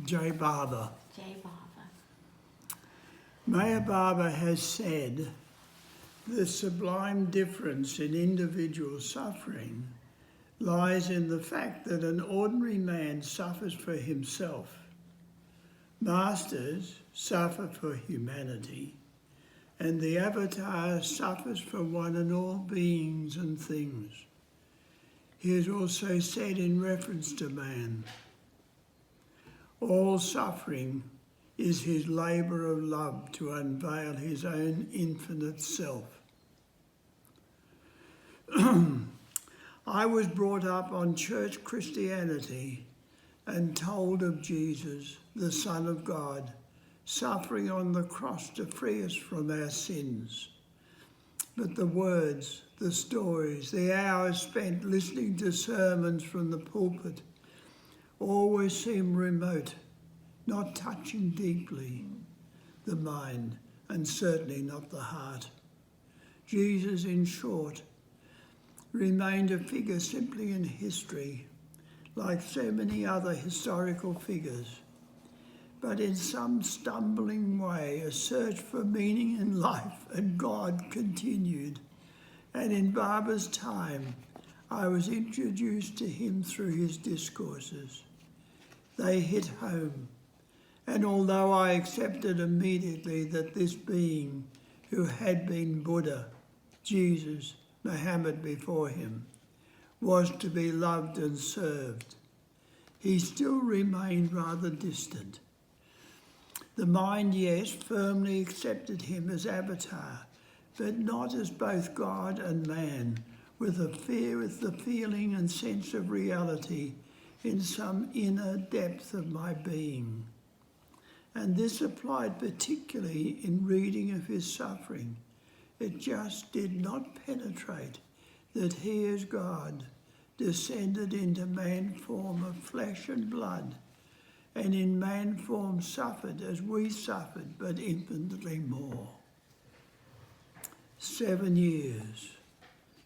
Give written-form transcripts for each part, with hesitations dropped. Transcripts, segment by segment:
J. Barber. J. Barber. Mayor Barber has said the sublime difference in individual suffering lies in the fact that an ordinary man suffers for himself. Masters suffer for humanity, and the avatar suffers for one and all beings and things. He has also said in reference to man, all suffering is his labour of love to unveil his own infinite self. I was brought up on church Christianity and told of Jesus, the Son of God, suffering on the cross to free us from our sins. But the words, the stories, the hours spent listening to sermons from the pulpit always seem remote, not touching deeply the mind and certainly not the heart. Jesus, in short, remained a figure simply in history, like so many other historical figures. But in some stumbling way, a search for meaning in life and God continued. And in Barber's time, I was introduced to him through his discourses. They hit home. And although I accepted immediately that this being who had been Buddha, Jesus, Muhammad before him, was to be loved and served, he still remained rather distant. The mind, yes, firmly accepted him as avatar, but not as both God and man, with the feeling and sense of reality in some inner depth of my being. And this applied particularly in reading of his suffering. It just did not penetrate that he as God descended into man form of flesh and blood, and in man form suffered as we suffered, but infinitely more. 7 years,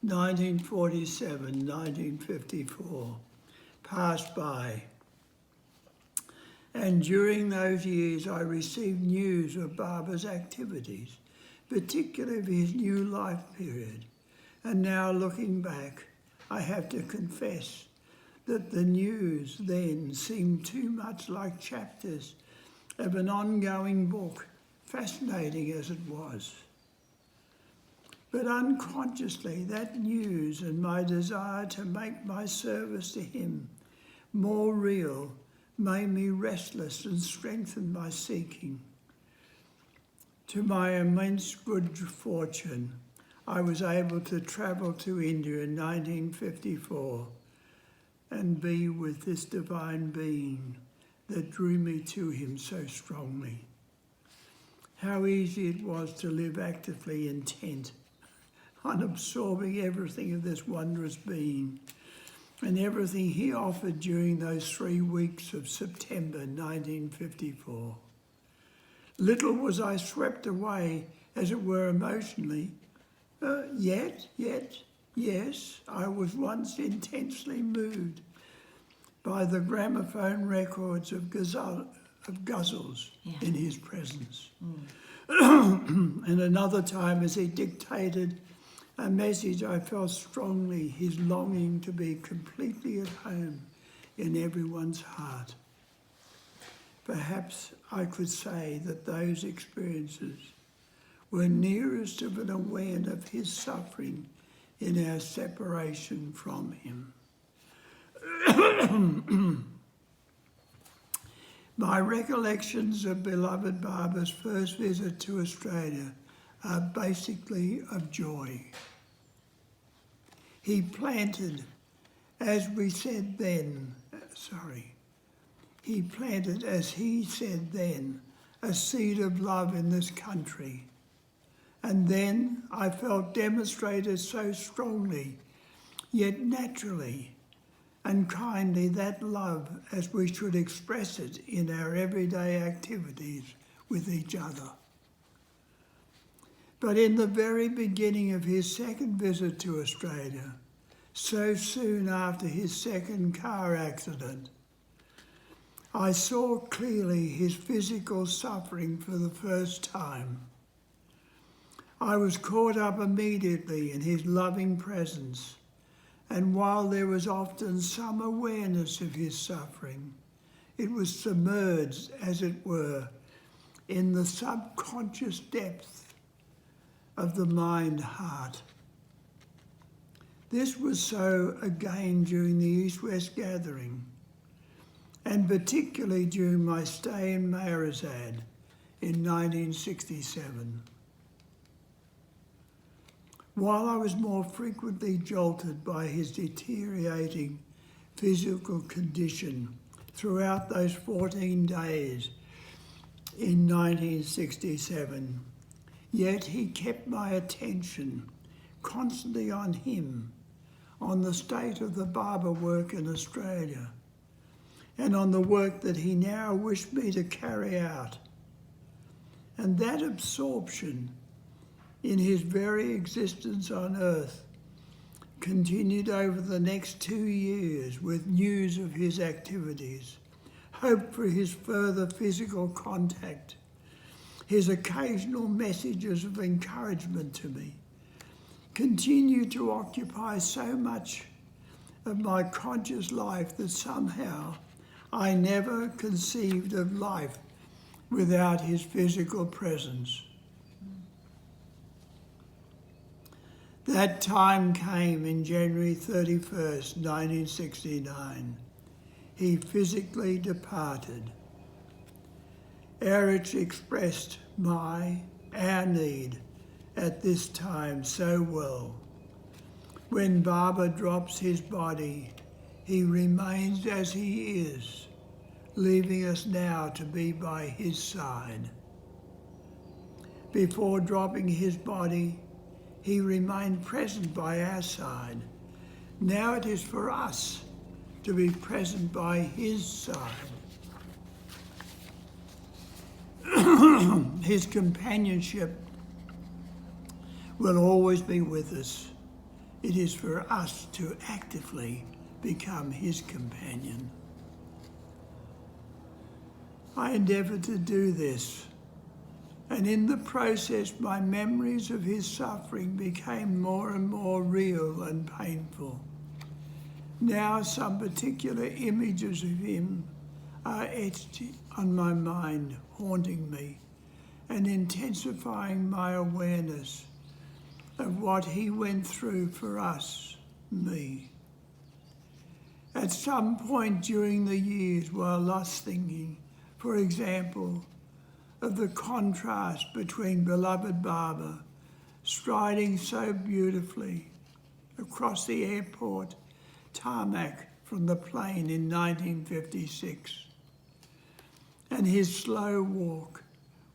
1947, 1954, passed by. And during those years I received news of Barber's activities, particularly of his new life period. And now looking back, I have to confess that the news then seemed too much like chapters of an ongoing book, fascinating as it was. But unconsciously, that news and my desire to make my service to him more real made me restless and strengthened my seeking. To my immense good fortune, I was able to travel to India in 1954 and be with this divine being that drew me to him so strongly. How easy it was to live actively intent on absorbing everything of this wondrous being and everything he offered during those 3 weeks of September 1954. Little was I swept away, as it were, emotionally. Yet, yes, I was once intensely moved by the gramophone records of guzzles in his presence. And another time as he dictated a message, I felt strongly his longing to be completely at home in everyone's heart. Perhaps I could say that those experiences were nearest of an awareness of his suffering in our separation from him. My recollections of beloved Barber's first visit to Australia are basically of joy. He planted, as he said then, a seed of love in this country. And then I felt demonstrated so strongly, yet naturally and kindly, that love as we should express it in our everyday activities with each other. But in the very beginning of his second visit to Australia, so soon after his second car accident, I saw clearly his physical suffering for the first time. I was caught up immediately in his loving presence, and while there was often some awareness of his suffering, it was submerged, as it were, in the subconscious depth of the mind-heart. This was so again during the East-West gathering, and particularly during my stay in Marizad in 1967. While I was more frequently jolted by his deteriorating physical condition throughout those 14 days in 1967, yet he kept my attention constantly on him, on the state of the Barber work in Australia, and on the work that he now wished me to carry out. And that absorption in his very existence on earth continued over the next 2 years with news of his activities, hope for his further physical contact, his occasional messages of encouragement to me, continued to occupy so much of my conscious life that somehow I never conceived of life without his physical presence. That time came in January 31st, 1969. He physically departed. Erich expressed our need at this time so well. When Baba drops his body, he remains as he is, leaving us now to be by his side. Before dropping his body, he remained present by our side. Now it is for us to be present by his side. His companionship will always be with us. It is for us to actively become his companion. I endeavoured to do this, and in the process my memories of his suffering became more and more real and painful. Now some particular images of him are etched on my mind, haunting me and intensifying my awareness of what he went through for us, me. At some point during the years while lost thinking, for example, of the contrast between beloved Baba striding so beautifully across the airport tarmac from the plane in 1956, and his slow walk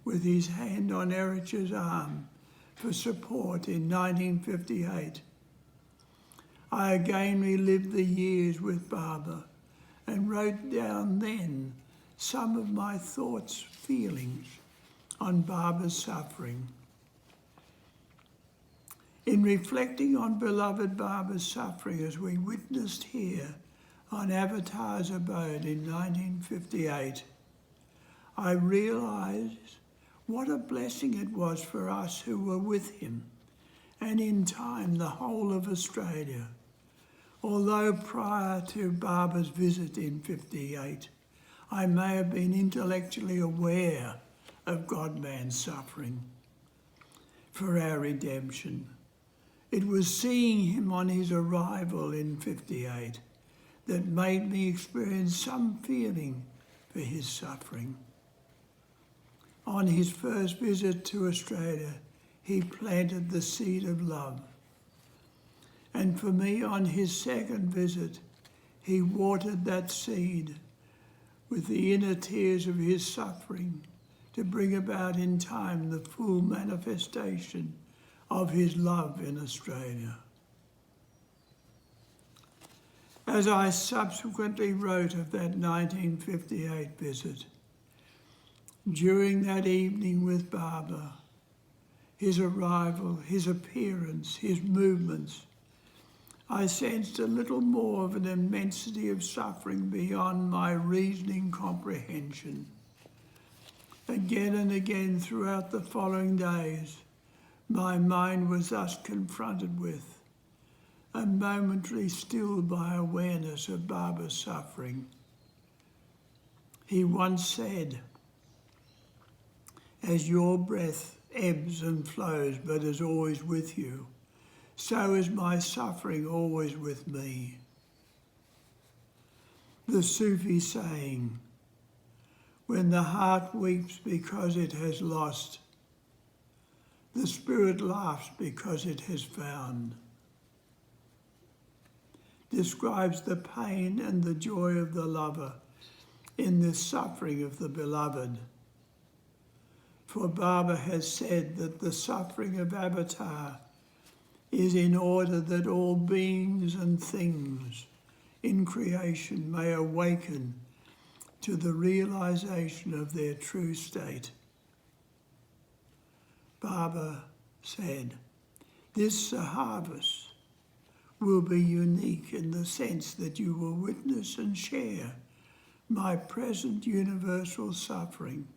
with his hand on Erich's arm for support in 1958. I again relived the years with Baba and wrote down then some of my thoughts, feelings on Baba's suffering. In reflecting on beloved Baba's suffering as we witnessed here on Avatar's abode in 1958, I realised what a blessing it was for us who were with him, and in time the whole of Australia. Although prior to Baba's visit in 58, I may have been intellectually aware of God-man's suffering for our redemption. It was seeing him on his arrival in 58 that made me experience some feeling for his suffering. On his first visit to Australia, he planted the seed of love. And for me, on his second visit, he watered that seed with the inner tears of his suffering to bring about in time the full manifestation of his love in Australia. As I subsequently wrote of that 1958 visit, during that evening with Baba, his arrival, his appearance, his movements, I sensed a little more of an immensity of suffering beyond my reasoning comprehension. Again and again throughout the following days, my mind was thus confronted with and momentarily stilled by awareness of Baba's suffering. He once said, "As your breath ebbs and flows but is always with you, so is my suffering always with me." The Sufi saying, "When the heart weeps because it has lost, the spirit laughs because it has found," describes the pain and the joy of the lover in the suffering of the beloved. For Baba has said that the suffering of Avatar is in order that all beings and things in creation may awaken to the realization of their true state. Baba said, "This harvest will be unique in the sense that you will witness and share my present universal suffering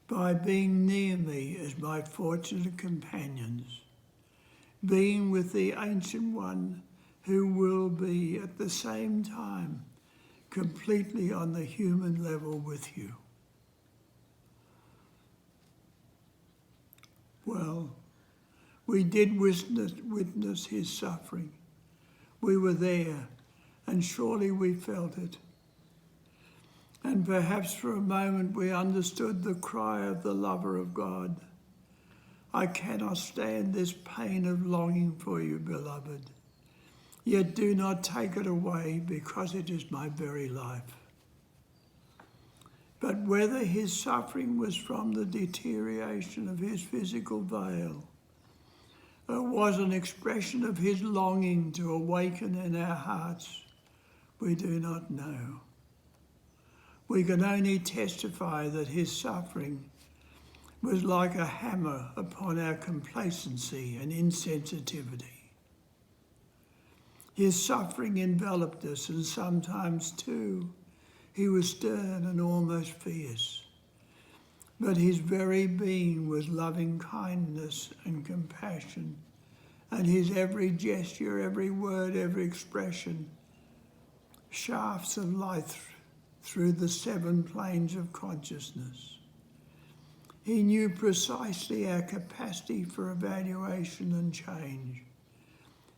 by being near me as my fortunate companions, being with the Ancient One who will be at the same time completely on the human level with you." Well, we did witness his suffering. We were there, and surely we felt it. And perhaps for a moment we understood the cry of the lover of God. "I cannot stand this pain of longing for you, beloved. Yet do not take it away, because it is my very life." But whether his suffering was from the deterioration of his physical veil, or was an expression of his longing to awaken in our hearts, we do not know. We can only testify that his suffering was like a hammer upon our complacency and insensitivity. His suffering enveloped us, and sometimes too he was stern and almost fierce. But his very being was loving kindness and compassion, and his every gesture, every word, every expression, shafts of light through the 7 planes of consciousness. He knew precisely our capacity for evaluation and change,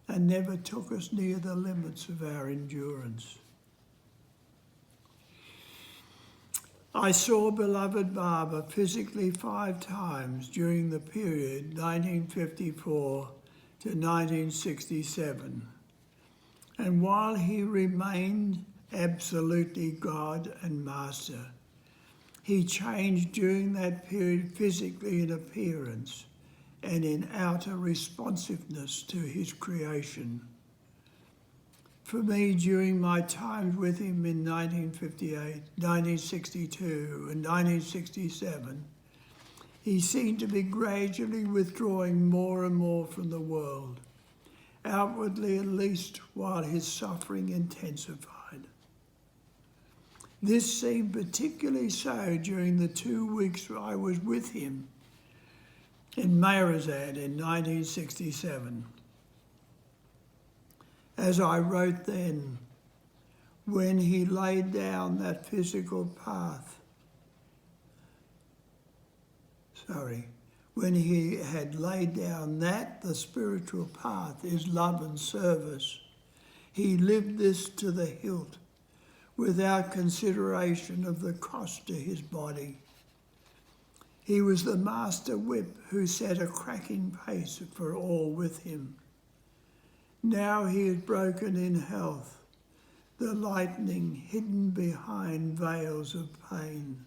and never took us near the limits of our endurance. I saw beloved Baba physically 5 times during the period 1954 to 1967. And while he remained absolutely God and Master, he changed during that period physically in appearance and in outer responsiveness to his creation. For me, during my times with him in 1958, 1962 and 1967, he seemed to be gradually withdrawing more and more from the world, outwardly at least, while his suffering intensified. This seemed particularly so during the 2 weeks I was with him in Mahrazad in 1967. As I wrote then, when he laid down that physical path, when he had laid down the spiritual path is love and service, he lived this to the hilt without consideration of the cost to his body. He was the master whip who set a cracking pace for all with him. Now he is broken in health, the lightning hidden behind veils of pain.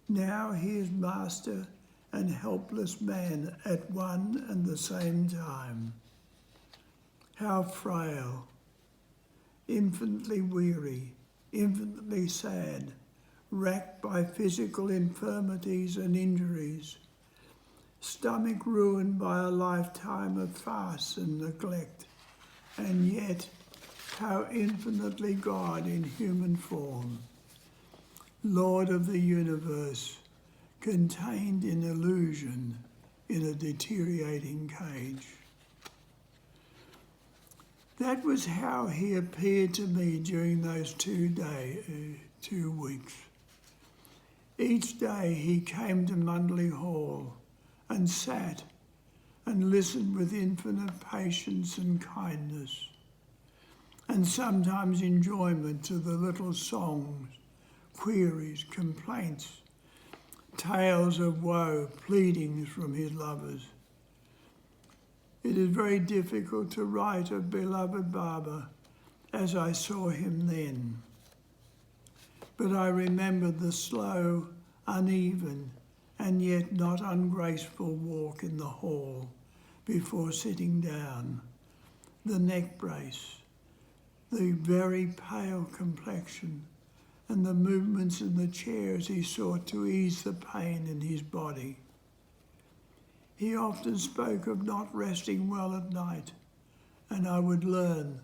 Now he is master and helpless man at one and the same time. How frail, infinitely weary, infinitely sad, racked by physical infirmities and injuries, stomach ruined by a lifetime of fast and neglect, and yet how infinitely God in human form, Lord of the universe, contained in illusion in a deteriorating cage. That was how he appeared to me during those 2 weeks. Each day he came to Mundley Hall and sat and listened with infinite patience and kindness, and sometimes enjoyment to the little songs, queries, complaints, tales of woe, pleadings from his lovers. It is very difficult to write of beloved Baba as I saw him then, but I remember the slow, uneven, and yet not ungraceful walk in the hall before sitting down, the neck brace, the very pale complexion, and the movements in the chair as he sought to ease the pain in his body. He often spoke of not resting well at night, and I would learn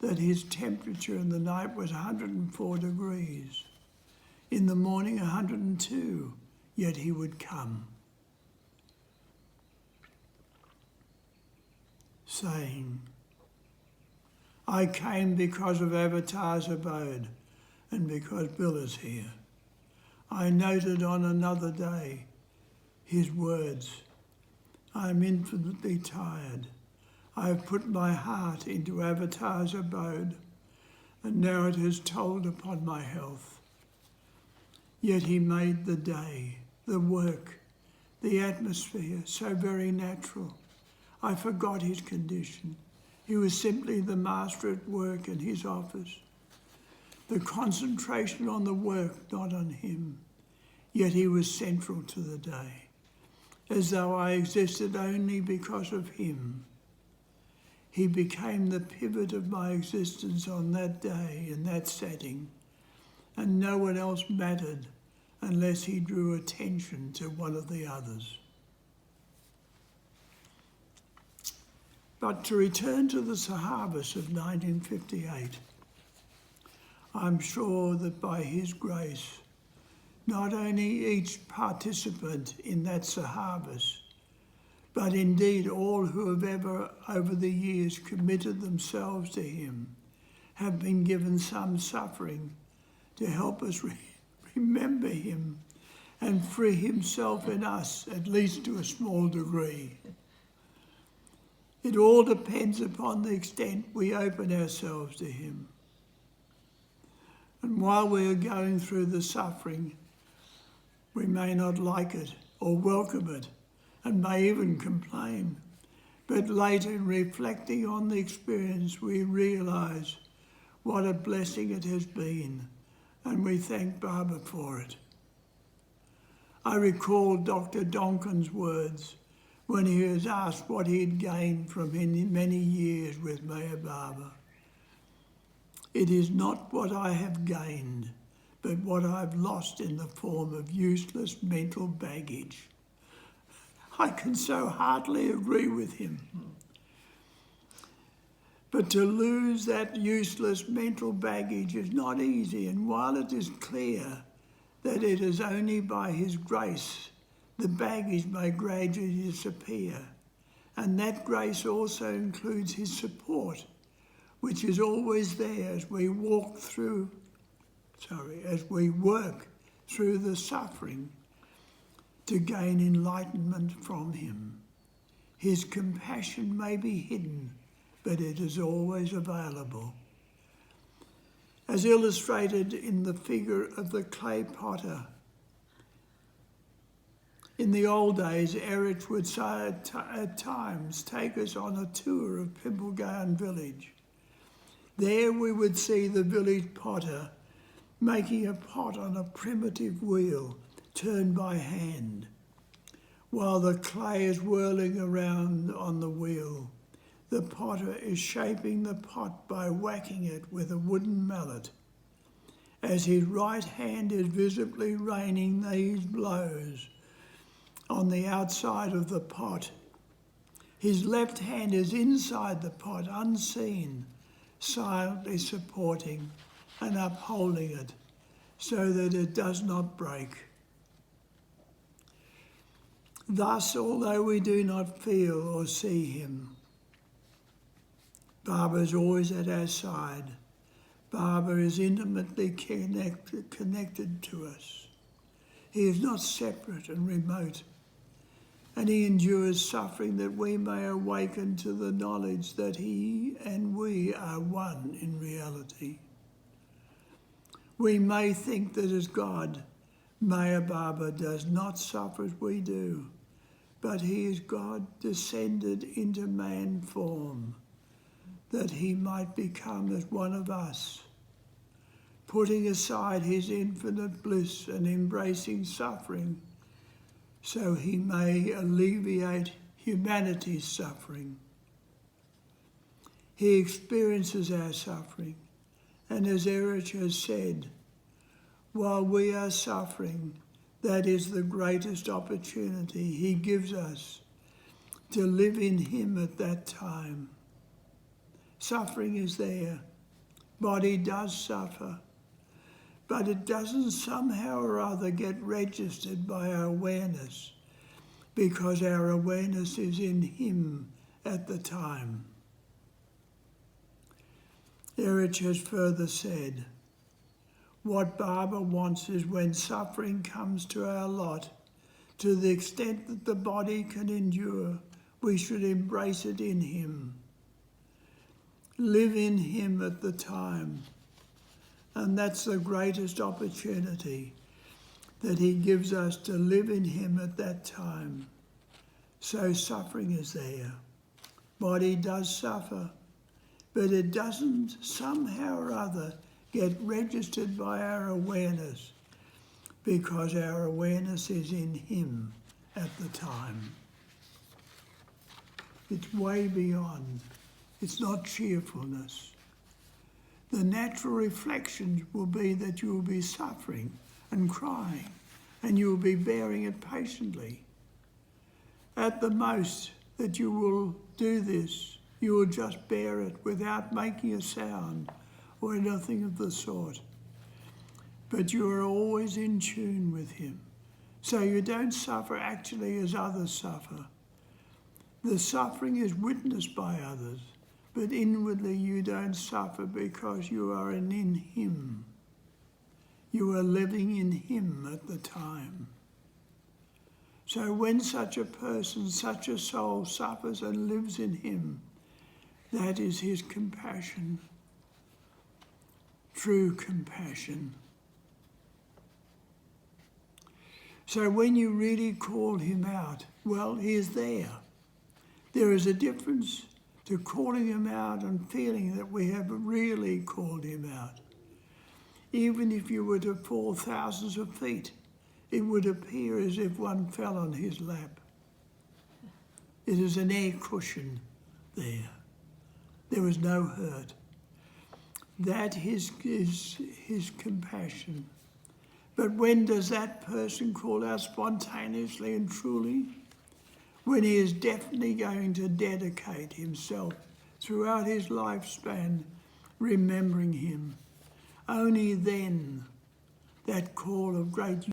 that his temperature in the night was 104 degrees. In the morning 102, yet he would come, saying, I came because of Avatar's abode and because Bill is here. I noted on another day his words, I am infinitely tired. I have put my heart into Avatar's abode, and now it has told upon my health. Yet he made the day, the work, the atmosphere so very natural. I forgot his condition. He was simply the master at work in his office. The concentration on the work, not on him. Yet he was central to the day, as though I existed only because of him. He became the pivot of my existence on that day, in that setting, and no one else mattered unless he drew attention to one of the others. But to return to the Sahabas of 1958, I'm sure that by his grace, not only each participant in that Sahabas, but indeed all who have ever over the years committed themselves to him have been given some suffering to help us remember him and free himself in us, at least to a small degree. It all depends upon the extent we open ourselves to him. And while we are going through the suffering, we may not like it or welcome it, and may even complain. But later, in reflecting on the experience, we realise what a blessing it has been, and we thank Baba for it. I recall Dr. Donkin's words when he was asked what he had gained from many years with Meher Baba. It is not what I have gained, but what I've lost in the form of useless mental baggage. I can so heartily agree with him. But to lose that useless mental baggage is not easy, and while it is clear that it is only by his grace the baggage may gradually disappear, and that grace also includes his support, which is always there as we work through the suffering to gain enlightenment from him. His compassion may be hidden, but it is always available. As illustrated in the figure of the clay potter, in the old days, Erich would at times take us on a tour of Pimplegown village. There we would see the village potter making a pot on a primitive wheel turned by hand, while the clay is whirling around on the wheel. The potter is shaping the pot by whacking it with a wooden mallet. As his right hand is visibly raining these blows on the outside of the pot, His left hand is inside the pot, unseen, silently supporting and upholding it so that it does not break. Thus, although we do not feel or see him, Baba is always at our side. Baba is intimately connected to us. He is not separate and remote, and he endures suffering that we may awaken to the knowledge that he and we are one in reality. We may think that as God, Meher Baba does not suffer as we do, but he is God descended into man form, that he might become as one of us, putting aside his infinite bliss and embracing suffering, so he may alleviate humanity's suffering. He experiences our suffering, and as Erich has said, while we are suffering, that is the greatest opportunity he gives us to live in him at that time. Suffering is there. Body does suffer, but it doesn't somehow or other get registered by our awareness, because our awareness is in him at the time. Erich has further said, what Baba wants is when suffering comes to our lot, to the extent that the body can endure, we should embrace it in him. Live in him at the time. And that's the greatest opportunity that he gives us, to live in him at that time. So suffering is there. Body does suffer, but it doesn't somehow or other get registered by our awareness, because our awareness is in him at the time. It's way beyond. It's not cheerfulness. The natural reflections will be that you will be suffering and crying, and you will be bearing it patiently. At the most that you will do this, you will just bear it without making a sound or anything of the sort. But you are always in tune with him, so you don't suffer actually as others suffer. The suffering is witnessed by others, but inwardly you don't suffer because you are in him. You are living in him at the time. So when such a person, such a soul suffers and lives in him, that is his compassion, true compassion. So when you really call him out, well, he is there. There is a difference to calling him out and feeling that we have really called him out. Even if you were to fall thousands of feet, it would appear as if one fell on his lap. It is an air cushion there. There was no hurt. That is his compassion. But when does that person call out spontaneously and truly? When he is definitely going to dedicate himself throughout his lifespan, remembering him. Only then that call of great